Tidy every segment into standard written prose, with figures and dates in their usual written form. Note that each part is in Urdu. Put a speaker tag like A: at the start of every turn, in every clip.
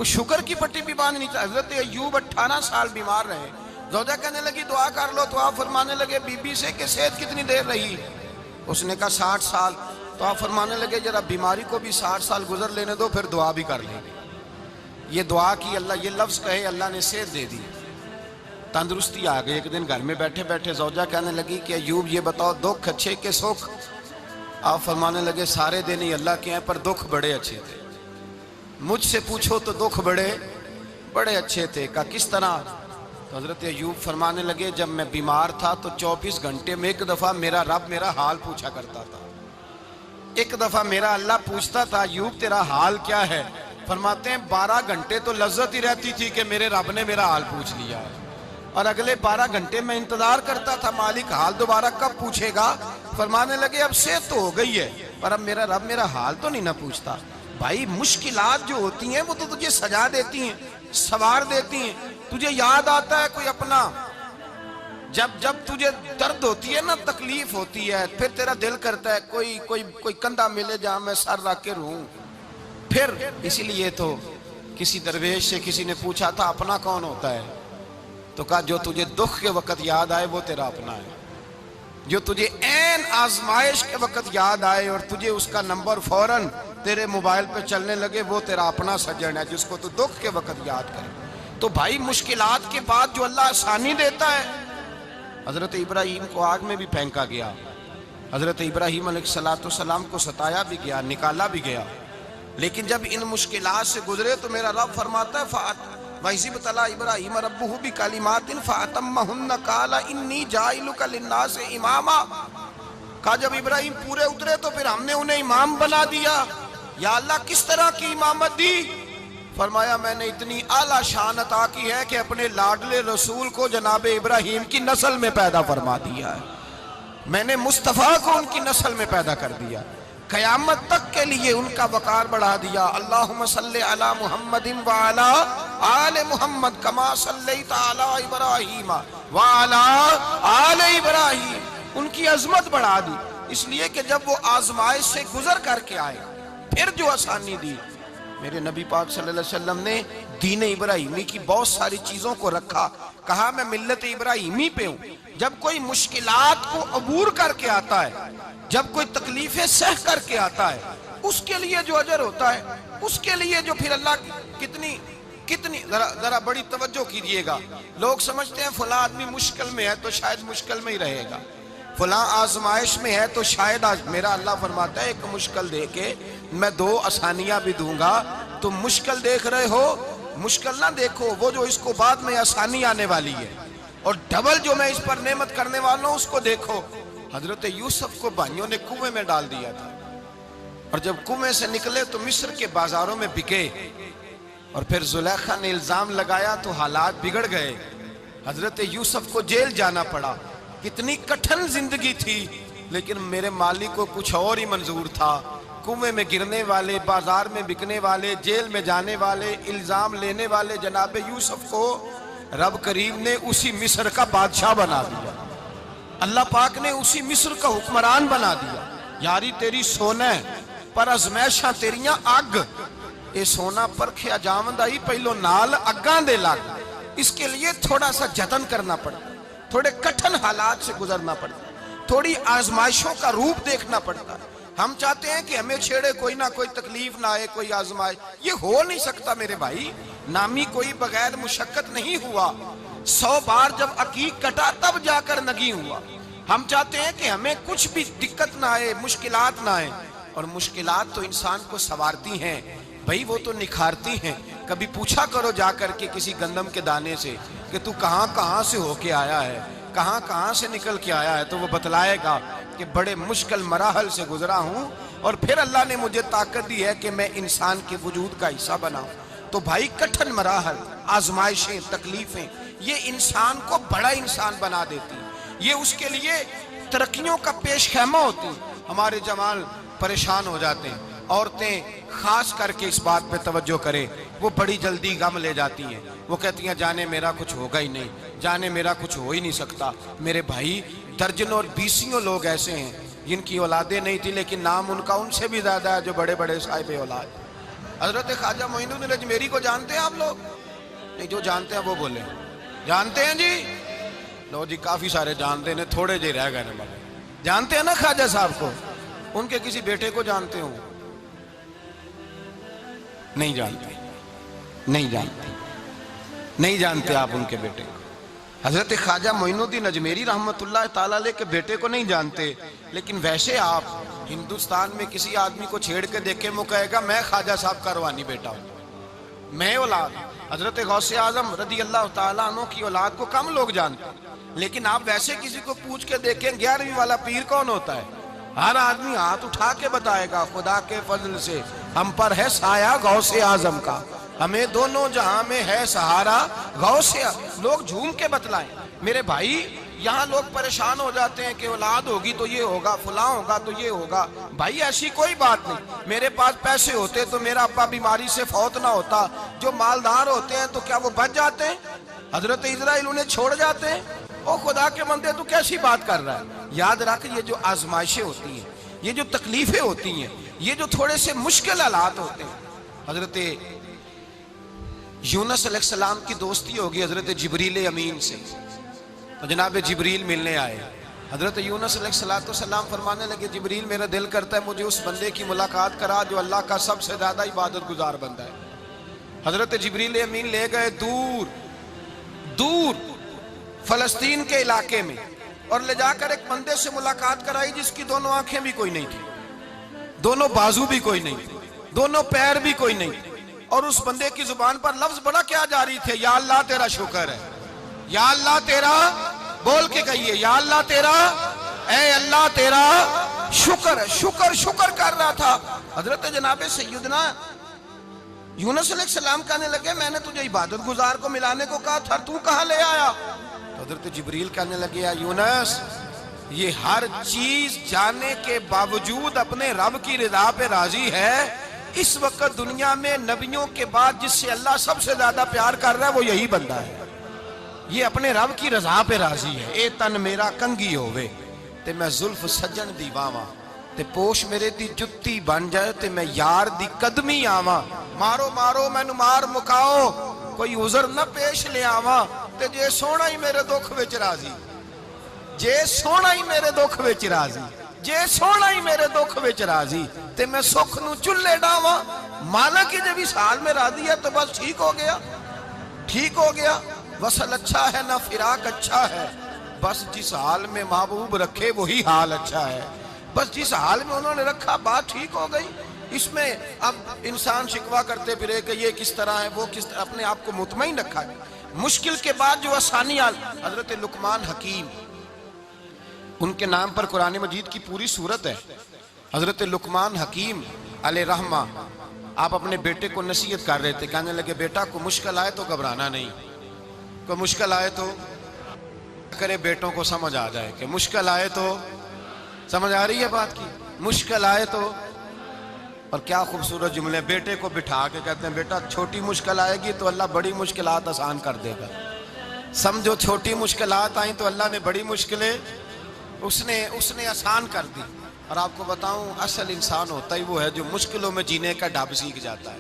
A: کوئی شکر کی پٹی بھی باندھ نہیں چاہتا۔ حضرت ایوب 18 سال بیمار رہے، زوجہ کہنے لگی دعا کر لو، تو آپ فرمانے لگے بی بی سے کہ صحت کتنی دیر رہی؟ اس نے کہا 60 سال۔ تو آپ فرمانے لگے ذرا بیماری کو بھی 60 سال گزر لینے دو، پھر دعا بھی کر لیں گے۔ یہ دعا کی، اللہ یہ لفظ کہے، اللہ نے صحت دے دی، تندرستی آ گئی۔ ایک دن گھر میں بیٹھے بیٹھے زوجہ کہنے لگی کہ ایوب یہ بتاؤ دکھ اچھے کہ سکھ؟ آپ فرمانے لگے سارے دن ہی اللہ کے ہیں، پر دکھ بڑے اچھے تھے۔ مجھ سے پوچھو تو دکھ بڑے اچھے تھے۔ کہا کس طرح؟ تو حضرت ایوب فرمانے لگے جب میں بیمار تھا تو 24 گھنٹے میں ایک دفعہ میرا رب میرا حال پوچھا کرتا تھا۔ ایک دفعہ میرا اللہ پوچھتا تھا ایوب تیرا حال کیا ہے؟ فرماتے ہیں 12 گھنٹے تو لذت ہی رہتی تھی کہ میرے رب نے میرا حال پوچھ لیا ہے، اور اگلے 12 گھنٹے میں انتظار کرتا تھا مالک حال دوبارہ کب پوچھے گا۔ فرمانے لگے اب صحت تو ہو گئی ہے، پر اب میرا رب میرا حال تو نہیں نہ پوچھتا۔ بھائی مشکلات جو ہوتی ہیں وہ تو تجھے سجا دیتی ہیں، سوار دیتی ہیں۔ تجھے یاد آتا ہے کوئی اپنا، جب تجھے درد ہوتی ہے نا، تکلیف ہوتی ہے، پھر تیرا دل کرتا ہے کوئی کندھا ملے جہاں میں سر رکھ کے رہوں۔ پھر اسی لیے تو کسی درویش سے کسی نے پوچھا تھا اپنا کون ہوتا ہے؟ تو کہا جو تجھے دکھ کے وقت یاد آئے وہ تیرا اپنا ہے، جو تجھے عین آزمائش کے وقت یاد آئے اور تجھے اس کا نمبر فوراً تیرے موبائل پہ چلنے لگے، وہ تیرا اپنا سجن ہے جس کو تو دکھ کے وقت یاد کرے۔ تو بھائی مشکلات کے بعد جو اللہ آسانی دیتا ہے، حضرت ابراہیم کو آگ میں بھی پھینکا گیا، حضرت ابراہیم علیہ السلام کو ستایا بھی گیا، نکالا بھی گیا، لیکن جب ان مشکلات سے گزرے تو میرا رب فرماتا ہے وَإِذِ ابْتَلَىٰ إِبْرَاهِيمَ رَبُّهُ بِكَلِمَاتٍ فَأَتَمَّهُنَّ قَالَ إِنِّي جَاعِلُكَ لِلنَّاسِ إِمَامًا۔ کہا جب ابراہیم پورے اترے تو پھر ہم نے انہیں امام بنا دیا۔ یا اللہ کس طرح کی امامت دی؟ فرمایا میں نے اتنی اعلیٰ شان عطا کی ہے کہ اپنے لاڈلے رسول کو جناب ابراہیم کی نسل میں پیدا فرما دیا ہے، میں نے مصطفیٰ کو ان کی نسل میں پیدا کر دیا، قیامت تک کے لیے ان کا وقار بڑھا دیا۔ اللہم صلی علی محمد وعلی آل محمد کما صلیت علی ابراہیم وعلی آل ابراہیم، ان کی عظمت بڑھا دی، اس لیے کہ جب وہ آزمائش سے گزر کر کے آئے پھر جو آسانی دی۔ میرے نبی پاک صلی اللہ علیہ وسلم نے دین ابراہیمی کی بہت ساری چیزوں کو رکھا، کہا میں ملت ابراہیمی پہ ہوں۔ جب کوئی مشکلات کو عبور کر کے آتا ہے، جب کوئی تکلیفیں سہ کر کے آتا ہے، اس کے لیے جو اجر ہوتا ہے، اس کے لیے جو پھر اللہ کتنی ذرا بڑی توجہ کیجئے گا۔ لوگ سمجھتے ہیں فلاں آدمی مشکل میں ہے تو شاید مشکل میں ہی رہے گا، فلاں آزمائش میں ہے تو شاید میرا اللہ فرماتا ہے ایک مشکل دے کے میں 2 آسانیاں بھی دوں گا۔ تم مشکل دیکھ رہے ہو، مشکل نہ دیکھو، وہ جو اس کو بعد میں آسانی آنے والی ہے، اور ڈبل جو میں اس پر نعمت کرنے والا ہوں اس کو دیکھو۔ حضرت یوسف کو بھائیوں نے کنویں میں ڈال دیا تھا، اور جب کنویں سے نکلے تو مصر کے بازاروں میں بکے، اور پھر زلیخا نے الزام لگایا تو حالات بگڑ گئے، حضرت یوسف کو جیل جانا پڑا۔ کتنی کٹھن زندگی تھی، لیکن میرے مالک کو کچھ اور ہی منظور تھا۔ کنویں میں گرنے والے، بازار میں بکنے والے، جیل میں جانے والے، الزام لینے والے جناب یوسف کو رب کریم نے اسی مصر کا بادشاہ بنا دیا، اللہ پاک نے اسی مصر کا حکمران بنا دیا۔ یاری تیری سونا ہے پر ازمیشاں تیریاں اگ، اے سونا پرکھیا جاوندہ ہی پہلو نال اگاں دے لگ، اس کے لیے تھوڑا سا جتن کرنا پڑتا، تھوڑے کٹھن حالات سے گزرنا پڑتا، تھوڑی آزمائشوں کا روپ دیکھنا پڑتا۔ ہم چاہتے ہیں کہ ہمیں چھیڑے کوئی نہ کوئی تکلیف نہ آئے، کوئی آزمائش، یہ ہو نہیں سکتا میرے بھائی۔ نامی کوئی بغیر مشقت نہیں ہوا، 100 بار جب عقیق کٹا تب جا کر نگی ہوا۔ ہم چاہتے ہیں کہ ہمیں کچھ بھی دقت نہ آئے، مشکلات نہ آئے، اور مشکلات تو انسان کو سنوارتی ہیں بھائی، وہ تو نکھارتی ہیں۔ کبھی پوچھا کرو جا کر کے کسی گندم کے دانے سے کہ تو کہاں سے ہو کے آیا ہے، کہاں سے نکل کے آیا ہے، تو وہ بتلائے گا کہ بڑے مشکل مراحل سے گزرا ہوں، اور پھر اللہ نے مجھے طاقت دی ہے کہ میں انسان کے وجود کا حصہ بناؤں۔ تو بھائی کٹھن مراحل، آزمائشیں، تکلیفیں، یہ انسان کو بڑا انسان بنا دیتی ہیں، یہ اس کے لیے ترقیوں کا پیش خیمہ ہوتی ہیں۔ ہمارے جوان پریشان ہو جاتے ہیں، عورتیں خاص کر کے اس بات پہ توجہ کریں، وہ بڑی جلدی غم لے جاتی ہیں، وہ کہتی ہیں جانے میرا کچھ ہوگا ہی نہیں، جانے میرا کچھ ہو ہی نہیں سکتا۔ میرے بھائی درجنوں اور بیسیوں لوگ ایسے ہیں جن کی اولادیں نہیں تھی، لیکن نام ان کا ان سے بھی زیادہ ہے جو بڑے بڑے صاحب اولاد۔ حضرت خواجہ معین الدین اجمیری کو جانتے ہیں آپ لوگ؟ نہیں، جو جانتے ہیں وہ بولیں جانتے ہیں جی؟ لو جی، کافی سارے جانتے ہیں، تھوڑے جی رہ گئے نا۔ جانتے ہیں نا خواجہ صاحب کو؟ ان کے کسی بیٹے کو جانتے ہوں؟ نہیں جانتے، نہیں جانتے، نہیں جانتے آپ ان کے بیٹے کو۔ حضرت خواجہ معین الدین اجمیری رحمت اللہ تعالیٰ علیہ کے بیٹے کو نہیں جانتے، لیکن ویسے آپ ہندوستان میں کسی آدمی کو چھیڑ کے دیکھیں، وہ کہے گا میں خواجہ صاحب کا روحانی بیٹا ہوں، میں اولاد۔ حضرت غوث اعظم رضی اللہ تعالیٰ عنہ کی اولاد کو کم لوگ جانتے ہیں، لیکن آپ ویسے کسی کو پوچھ کے دیکھیں 11ویں والا پیر کون ہوتا ہے، ہر آدمی ہاتھ اٹھا کے بتائے گا خدا کے فضل سے ہم پر ہے سایہ غوث اعظم کا، ہمیں دونوں جہاں میں ہے سہارا غوث اعظم۔ لوگ جھوم کے بتلائیں میرے بھائی، یہاں لوگ پریشان ہو جاتے ہیں کہ اولاد ہوگی تو یہ ہوگا، فلاں ہوگا تو یہ ہوگا۔ بھائی ایسی کوئی بات نہیں، میرے پاس پیسے ہوتے تو میرا ابا بیماری سے فوت نہ ہوتا۔ جو مالدار ہوتے ہیں تو کیا وہ بچ جاتے ہیں؟ حضرت اسرائیل انہیں چھوڑ جاتے ہیں؟ او خدا کے بندے تو کیسی بات کر رہا ہے؟ یاد رکھ، یہ جو آزمائشیں ہوتی ہیں، یہ جو تکلیفیں ہوتی ہیں، یہ جو تھوڑے سے مشکل حالات ہوتے ہیں، حضرت یونس علیہ السلام کی دوستی ہوگی حضرت جبریل امین سے، تو جناب جبریل ملنے آئے۔ حضرت یونس علیہ السلام فرمانے لگے جبریل میرا دل کرتا ہے مجھے اس بندے کی ملاقات کرا جو اللہ کا سب سے زیادہ عبادت گزار بندہ ہے۔ حضرت جبریل امین لے گئے دور دور فلسطین کے علاقے میں، اور لے جا کر ایک بندے سے ملاقات کرائی جس کی دونوں آنکھیں بھی کوئی نہیں تھی، دونوں بازو بھی کوئی نہیں تھی، دونوں پیر بھی کوئی نہیں تھی، اور اس بندے کی زبان پر لفظ بڑا کیا جاری تھے، یا اللہ تیرا شکر ہے، یا اللہ تیرا، بول کے کہیے یا اللہ تیرا، اے اللہ تیرا شکر ہے، شکر شکر کر رہا تھا۔ حضرت جناب سیدنا یونس علیہ السلام کہنے لگے میں نے تجھے عبادت گزار کو ملانے کو کہا تھا، تو کہاں لے آیا؟ تو حضرت جبریل کہنے لگے یا یونس، یہ ہر چیز جانے کے باوجود اپنے رب کی رضا پہ راضی ہے۔ اس وقت دنیا میں نبیوں کے بعد جس سے اللہ سب سے زیادہ پیار کر رہا ہے وہ یہی بندہ ہے، یہ اپنے رب کی رضا پہ راضی ہے۔ اے تن میرا کنگی ہووے تے میں زلف سجن دی واواں، تے پوش میرے دی جتی بن جائے تے میں یار دی قدمی آواں، مارو مارو مینو مار مکاؤ کوئی عذر نہ پیش لے آواں، تے جے سونا ہی میرے دکھ وچ راضی، جے سونا ہی میرے دکھ وچ راضی، جے سونا ہی میرے دکھ وچ راضی، تے میں سکھ نو چلے ڈاواں۔ مانا کہ جب اس حال میں راضی ہے تو بس ٹھیک ہو گیا، ٹھیک ہو گیا۔ وصل اچھا ہے نہ فراق اچھا ہے، بس جس حال میں محبوب رکھے وہی حال اچھا ہے، بس جس حال میں انہوں نے رکھا بات ٹھیک ہو گئی۔ اس میں اب انسان شکوہ کرتے پھرے کہ یہ کس طرح ہے وہ کس طرح، اپنے آپ کو مطمئن رکھا ہے۔ مشکل کے بعد جو آسانی حضرت لقمان حکیم، ان کے نام پر قرآن مجید کی پوری سورت ہے۔ حضرت لقمان حکیم علیہ رحمہ آپ اپنے بیٹے کو نصیحت کر رہے تھے، کہنے لگے بیٹا کو مشکل آئے تو گھبرانا نہیں، کوئی مشکل آئے تو کرے بیٹوں کو سمجھ آ جائے کہ مشکل آئے تو، سمجھ آ رہی ہے بات کی، مشکل آئے تو۔ اور کیا خوبصورت جملے، بیٹے کو بٹھا کے کہتے ہیں بیٹا چھوٹی مشکل آئے گی تو اللہ بڑی مشکلات آسان کر دے گا، سمجھو چھوٹی مشکلات آئیں تو اللہ نے بڑی مشکلیں اس نے آسان کر دی۔ اور آپ کو بتاؤں اصل انسان ہوتا ہی وہ ہے جو مشکلوں میں جینے کا ڈھب سیکھ جاتا ہے،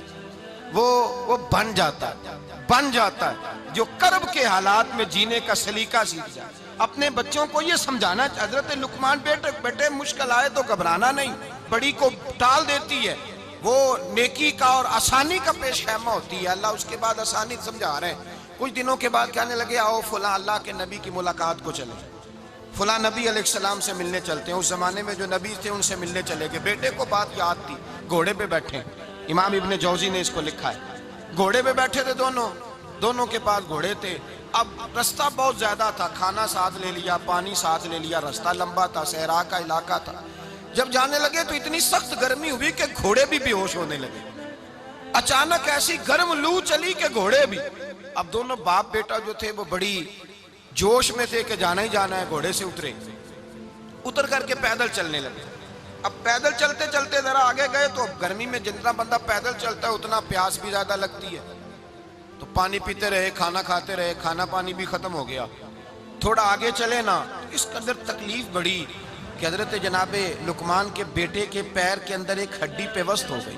A: وہ بن جاتا ہے جو کرب کے حالات میں جینے کا سلیقہ سیکھ جائے۔ اپنے بچوں کو یہ سمجھانا، حضرت لقمان بیٹے مشکل آئے تو گھبرانا نہیں، بڑی کو ٹال دیتی ہے، وہ نیکی کا اور آسانی کا پیش خیمہ ہوتی ہے۔ اللہ اس کے بعد آسانی سمجھا رہے ہیں۔ کچھ دنوں کے بعد کہنے لگے آؤ فلاں اللہ کے نبی کی ملاقات کو چلیں، فلاں نبی علیہ السلام سے ملنے چلتے ہیں۔ اس زمانے میں جو نبی تھے ان سے ملنے چلے گئے۔ بیٹے کو بات یاد تھی، گھوڑے پہ بیٹھے، امام ابن جوزی نے اس کو لکھا ہے، گھوڑے پہ بیٹھے تھے دونوں کے پاس گھوڑے تھے۔ اب رستہ بہت زیادہ تھا، کھانا ساتھ لے لیا، پانی ساتھ لے لیا، رستہ لمبا تھا، صحرا کا علاقہ تھا۔ جب جانے لگے تو اتنی سخت گرمی ہوئی کہ گھوڑے بھی بے ہوش ہونے لگے، اچانک ایسی گرم لو چلی کہ گھوڑے بھی۔ اب دونوں باپ بیٹا جو تھے وہ بڑی جوش میں تھے کہ جانا ہی جانا ہے، گھوڑے سے اتر کر کے پیدل چلنے لگے۔ اب پیدل چلتے چلتے ذرا آگے گئے تو گرمی میں جتنا بندہ پیدل چلتا ہے اتنا پیاس بھی زیادہ لگتی ہے، تو پانی پیتے رہے، کھانا کھاتے رہے، کھانا پانی بھی ختم ہو گیا۔ تھوڑا آگے چلے نا، اس قدر تکلیف بڑھی کہ حضرت جناب لقمان کے بیٹے کے پیر کے اندر ایک ہڈی پیوست ہو گئی،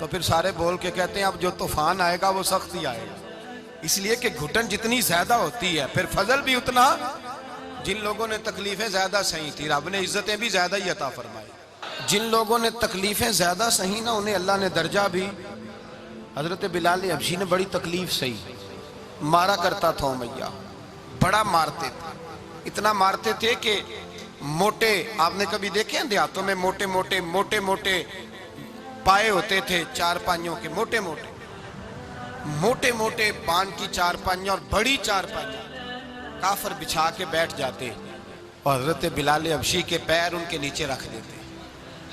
A: تو پھر سارے بول کے کہتے ہیں اب جو طوفان آئے گا وہ سخت ہی آئے گا، اس لیے کہ گھٹن جتنی زیادہ ہوتی ہے پھر فضل بھی اتنا۔ جن لوگوں نے تکلیفیں زیادہ سہی تھی رب نے عزتیں بھی زیادہ ہی عطا فرمائی، جن لوگوں نے تکلیفیں زیادہ سہی نا انہیں اللہ نے درجہ بھی۔ حضرت بلال حبشی نے بڑی تکلیف سہی، مارا کرتا تھا امیہ، بڑا مارتے تھے، اتنا مارتے تھے کہ موٹے، آپ نے کبھی دیکھے ہیں دیہاتوں میں موٹے موٹے پائے ہوتے تھے چار پائیوں کے، موٹے موٹے پان کی چار پائیاں اور بڑی چار پائیاں کافر بچھا کے بیٹھ جاتے اور حضرت بلال حبشی کے پیر ان کے نیچے رکھ دیتے،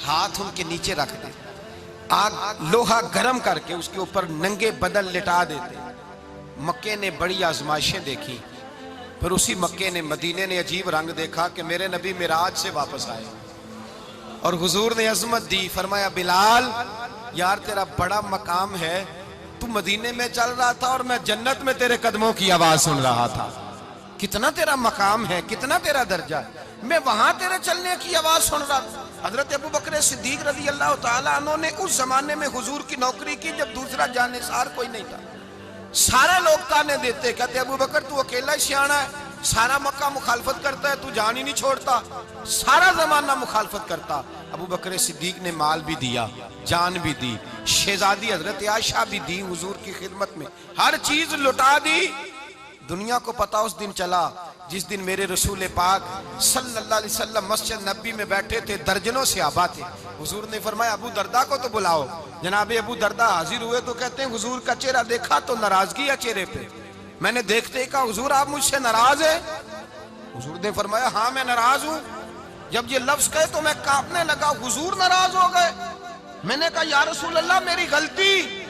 A: ہاتھ ان کے نیچے رکھ دیتے، آگ لوہا گرم کر کے اس کے اوپر ننگے بدن لٹا دیتے۔ مکے نے بڑی آزمائشیں دیکھی، پھر اسی مکے نے مدینے نے عجیب رنگ دیکھا کہ میرے نبی معراج سے واپس آئے اور حضور نے عظمت دی، فرمایا بلال یار تیرا بڑا مقام ہے، تو مدینے میں چل رہا تھا اور میں جنت میں تیرے قدموں کی آواز سن رہا تھا، کتنا تیرا مقام ہے، کتنا تیرا درجہ ہے، میں وہاں تیرے چلنے کی آواز سن رہا تھا۔ حضرت ابو بکر صدیق رضی اللہ تعالیٰ عنہ نے اس زمانے میں حضور کی نوکری کی جب دوسرا جانثار کوئی نہیں تھا، سارے لوگ تانے دیتے، کہتے ابو بکر تو اکیلا ہی سیانا ہے، سارا مکہ مخالفت کرتا ہے، تو جان ہی نہیں چھوڑتا، سارا زمانہ مخالفت کرتا۔ ابو بکر صدیق نے مال بھی دیا، جان بھی دی، شہزادی حضرت عائشہ بھی دی حضور کی خدمت میں، ہر چیز لٹا دی۔ دنیا کو پتا اس دن چلا جس دن میرے رسول پاک صلی اللہ علیہ وسلم مسجد نبی میں بیٹھے تھے، درجنوں صحابہ تھے، حضور نے فرمایا ابو دردہ کو تو بلاؤ۔ جناب ابو دردہ حاضر ہوئے تو کہتے ہیں حضور کا چہرہ دیکھا تو ناراضگی ہے چہرے پہ، میں نے دیکھتے ہی کہا حضور آپ مجھ سے ناراض ہیں؟ حضور نے فرمایا ہاں میں ناراض ہوں۔ جب یہ لفظ کہے تو میں کانپنے لگا، حضور ناراض ہو گئے؟ میں نے کہا یا رسول اللہ میری غلطی۔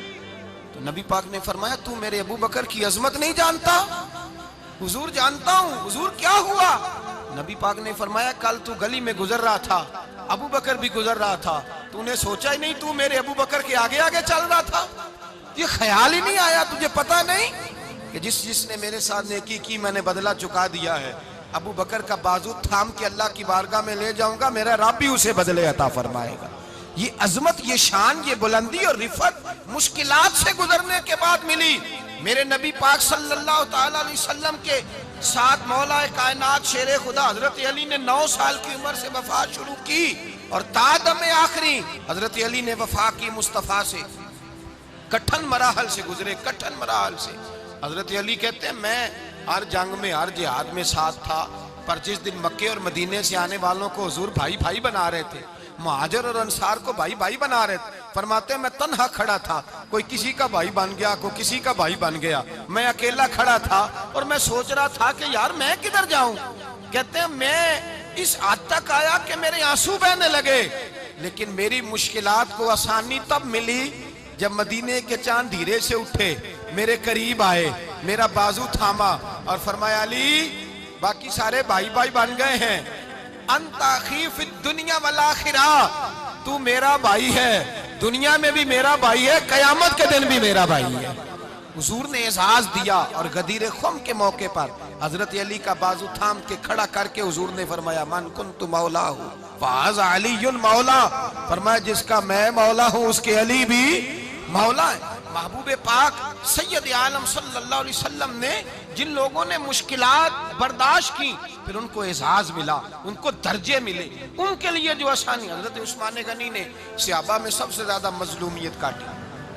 A: تو نبی پاک نے فرمایا تو میرے ابو بکر کی عظمت نہیں جانتا؟ حضور جانتا ہوں۔ حضور کیا ہوا؟ نبی پاک نے فرمایا کل تو گلی میں گزر رہا تھا، ابو بکر بھی گزر رہا تھا، تو نے سوچا ہی نہیں تو میرے ابو بکر کے آگے آگے چل رہا تھا؟ یہ خیال ہی نہیں آیا تجھے پتا نہیں کہ جس نے میرے ساتھ نیکی کی میں نے بدلہ چکا دیا ہے، ابو بکر کا بازو تھام کے اللہ کی بارگاہ میں لے جاؤں گا، میرا رب بھی اسے بدلے عطا فرمائے گا۔ یہ عظمت، یہ شان، یہ بلندی اور رفعت مشکلات سے گزرنے کے بعد ملی۔ میرے نبی پاک صلی اللہ تعالیٰ علیہ وسلم کے ساتھ مولا کائنات شیر خدا حضرت علی نے 9 سال کی عمر سے وفا شروع کی اور تا دم آخری حضرت علی نے وفا کی مصطفیٰ سے۔ کٹھن مراحل سے گزرے، کٹھن مراحل سے۔ حضرت علی کہتے ہیں میں ہر جنگ میں، ہر جہاد میں ساتھ تھا، پر جس دن مکے اور مدینے سے آنے والوں کو حضور بھائی بھائی بنا رہے تھے، مہاجر اور انصار کو بھائی بھائی بنا رہے تھے، فرماتے ہیں میں تنہا کھڑا تھا، کوئی کسی کا بھائی بن گیا، کوئی کسی کا بھائی بن گیا، میں اکیلا کھڑا تھا اور میں سوچ رہا تھا کہ یار میں کدھر جاؤں۔ کہتے ہیں میں اس حد تک آیا کہ میرے آنسو بہنے لگے، لیکن میری مشکلات کو آسانی تب ملی جب مدینے کے چاند دھیرے سے اٹھے، میرے قریب آئے، میرا بازو تھاما اور فرمایا علی باقی سارے بھائی بھائی بن گئے ہیں، انت اخی فی الدنیا والآخرہ، تو میرا بھائی ہے، دنیا میں بھی میرا بھائی ہے، قیامت کے دن بھی میرا بھائی ہے۔ حضور نے اعزاز دیا اور غدیر خم کے موقع پر حضرت علی کا بازو تھام کے کھڑا کر کے حضور نے فرمایا من کنت مولا ہوں فہذا علی مولا، فرمایا جس کا میں مولا ہوں اس کے علی بھی مولا ہے۔ محبوب پاک سید عالم صلی اللہ علیہ وسلم نے جن لوگوں نے مشکلات برداشت کی پھر ان کو اعزاز ملا، ان کو درجے ملے، ان کے لیے جو آسانی۔ حضرت عثمان غنی نے صحابہ میں سب سے زیادہ مظلومیت کاٹی،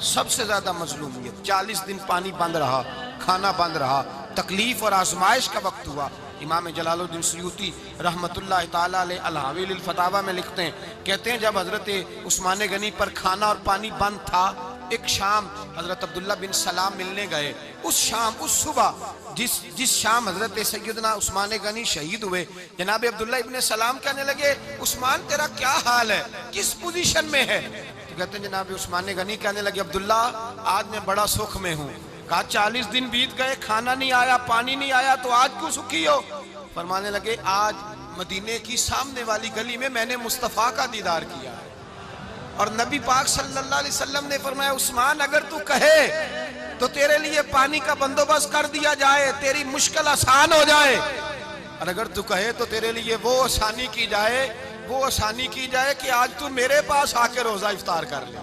A: سب سے زیادہ مظلومیت، 40 دن پانی بند رہا، کھانا بند رہا، تکلیف اور آزمائش کا وقت ہوا۔ امام جلال الدین سیوطی رحمت اللہ تعالیٰ علیہ الحاویل الفتاوی میں لکھتے ہیں، کہتے ہیں جب حضرت عثمان غنی پر کھانا اور پانی بند تھا، ایک شام حضرت عبداللہ بن سلام ملنے گئے، اس شام، اس صبح جس شام حضرت سیدنا عثمان غنی شہید ہوئے، جناب عبداللہ ابن سلام کہنے لگے عثمان تیرا کیا حال ہے، کس پوزیشن میں ہے؟ تو کہتے ہیں جناب عثمان غنی کہنے لگے عبداللہ آج میں بڑا سکھ میں ہوں۔ کہا 40 دن بیت گئے، کھانا نہیں آیا، پانی نہیں آیا، تو آج کیوں سکھی ہو؟ فرمانے لگے آج مدینے کی سامنے والی گلی میں نے مصطفیٰ کا دیدار کیا ہے، اور نبی پاک صلی اللہ علیہ وسلم نے فرمایا عثمان اگر تو کہے تو تیرے لیے پانی کا بندوبست کر دیا جائے، تیری مشکل آسان ہو جائے، اور اگر تو کہے تو تیرے لیے وہ آسانی کی جائے کہ آج تو میرے پاس آ کے روزہ افطار کر لے۔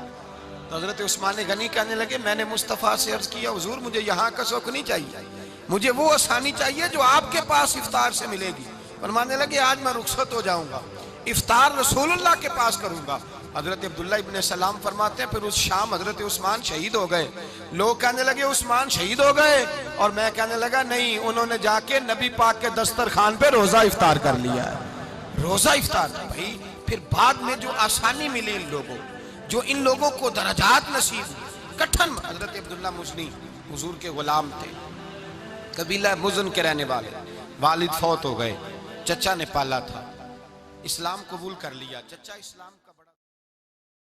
A: تو حضرت عثمان غنی کہنے لگے میں نے مصطفیٰ سے عرض کیا حضور مجھے یہاں کا سکھ نہیں چاہیے، مجھے وہ آسانی چاہیے جو آپ کے پاس افطار سے ملے گی۔ فرمانے لگے آج میں رخصت ہو جاؤں گا، افطار رسول اللہ کے پاس کروں گا۔ حضرت عبداللہ ابن سلام فرماتے ہیں پھر اس شام حضرت عثمان شہید ہو گئے۔ لوگ کہنے لگے عثمان شہید ہو گئے، اور میں کہنے لگا نہیں، انہوں نے جا کے نبی پاک کے دسترخوان پہ روزہ افطار کر لیا ہے۔ روزہ افطار بھائی، پھر بعد میں جو آسانی ملی ان لوگوں، جو ان لوگوں کو درجات نصیب ہوئی، کٹھن حضرت عبداللہ مزنی حضور کے غلام تھے، قبیلہ مزن کے رہنے والے، والد فوت ہو گئے، چچا نے پالا تھا، اسلام قبول کر لیا، چچا اسلام